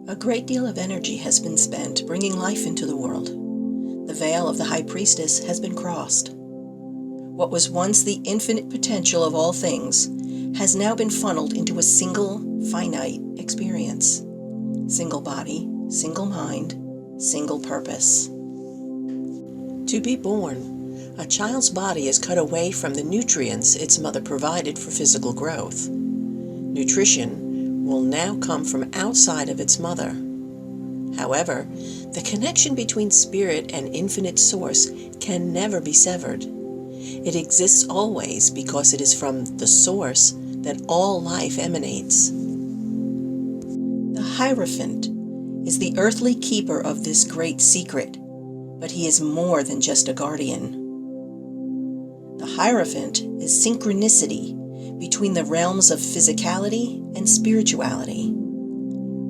A great deal of energy has been spent bringing life into the world. The veil of the High Priestess has been crossed. What was once the infinite potential of all things has now been funneled into a single, finite experience. Single body, single mind, single purpose. To be born, a child's body is cut away from the nutrients its mother provided for physical growth. Nutrition will now come from outside of its mother. However, the connection between spirit and infinite source can never be severed. It exists always because it is from the source that all life emanates. The Hierophant is the earthly keeper of this great secret, but he is more than just a guardian. The Hierophant is synchronicity between the realms of physicality and spirituality.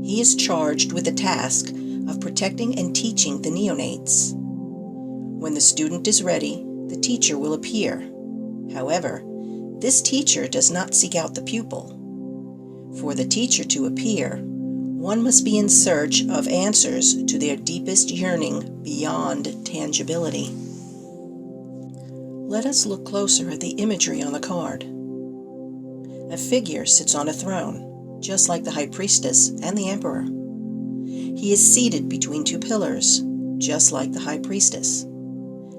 He is charged with the task of protecting and teaching the neonates. When the student is ready, the teacher will appear. However, this teacher does not seek out the pupil. For the teacher to appear, one must be in search of answers to their deepest yearning beyond tangibility. Let us look closer at the imagery on the card. A figure sits on a throne, just like the High Priestess and the Emperor. He is seated between two pillars, just like the High Priestess.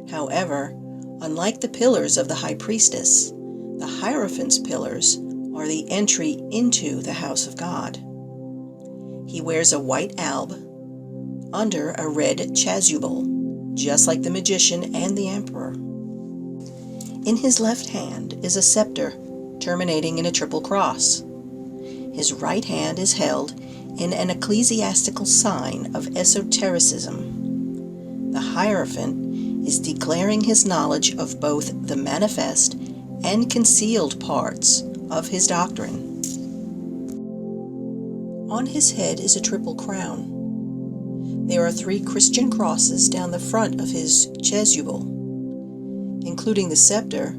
However, unlike the pillars of the High Priestess, the Hierophant's pillars are the entry into the house of God. He wears a white alb under a red chasuble, just like the magician and the Emperor. In his left hand is a scepter terminating in a triple cross. His right hand is held in an ecclesiastical sign of esotericism. The Hierophant is declaring his knowledge of both the manifest and concealed parts of his doctrine. On his head is a triple crown. There are 3 Christian crosses down the front of his chasuble. Including the scepter,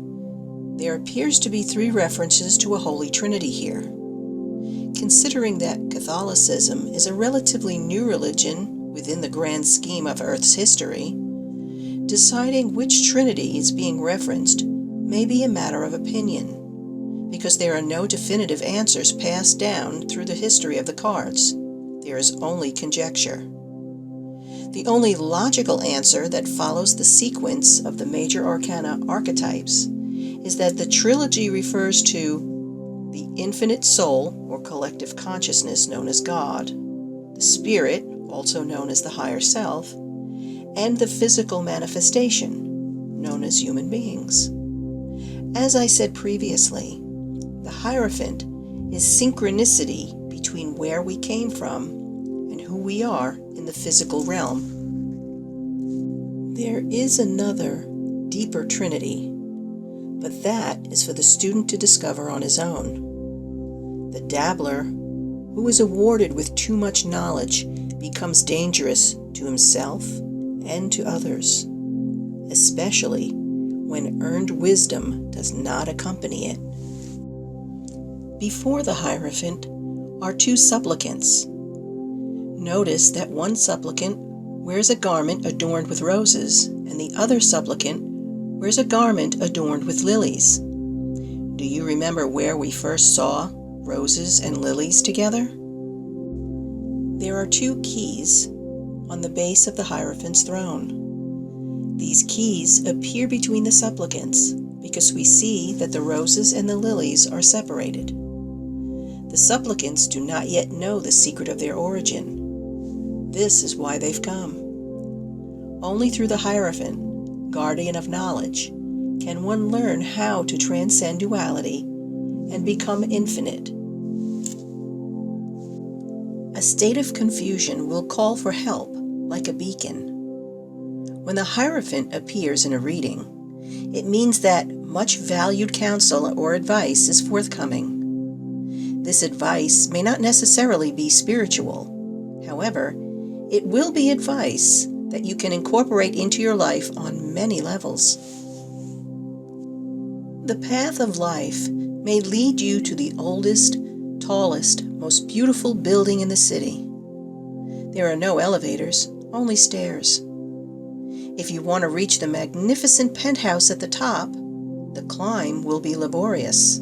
there appears to be 3 references to a Holy Trinity here. Considering that Catholicism is a relatively new religion within the grand scheme of Earth's history, deciding which Trinity is being referenced may be a matter of opinion, because there are no definitive answers passed down through the history of the cards. There is only conjecture. The only logical answer that follows the sequence of the Major Arcana archetypes is that the trilogy refers to the infinite soul, or collective consciousness known as God, the spirit, also known as the higher self, and the physical manifestation, known as human beings. As I said previously, the Hierophant is synchronicity between where we came from and who we are in the physical realm. There is another, deeper Trinity, but that is for the student to discover on his own. The dabbler, who is awarded with too much knowledge, becomes dangerous to himself and to others, especially when earned wisdom does not accompany it. Before the Hierophant are 2 supplicants. Notice that one supplicant wears a garment adorned with roses, and the other supplicant wears a garment adorned with lilies. Do you remember where we first saw roses and lilies together? There are 2 keys on the base of the Hierophant's throne. These keys appear between the supplicants because we see that the roses and the lilies are separated. The supplicants do not yet know the secret of their origin. This is why they've come. Only through the Hierophant, guardian of knowledge, can one learn how to transcend duality and become infinite. A state of confusion will call for help like a beacon. When the Hierophant appears in a reading, it means that much valued counsel or advice is forthcoming. This advice may not necessarily be spiritual. However, it will be advice that you can incorporate into your life on many levels. The path of life may lead you to the oldest, tallest, most beautiful building in the city. There are no elevators, only stairs. If you want to reach the magnificent penthouse at the top, the climb will be laborious.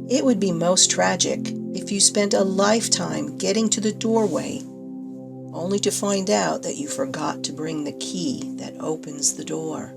It would be most tragic if you spent a lifetime getting to the doorway, only to find out that you forgot to bring the key that opens the door.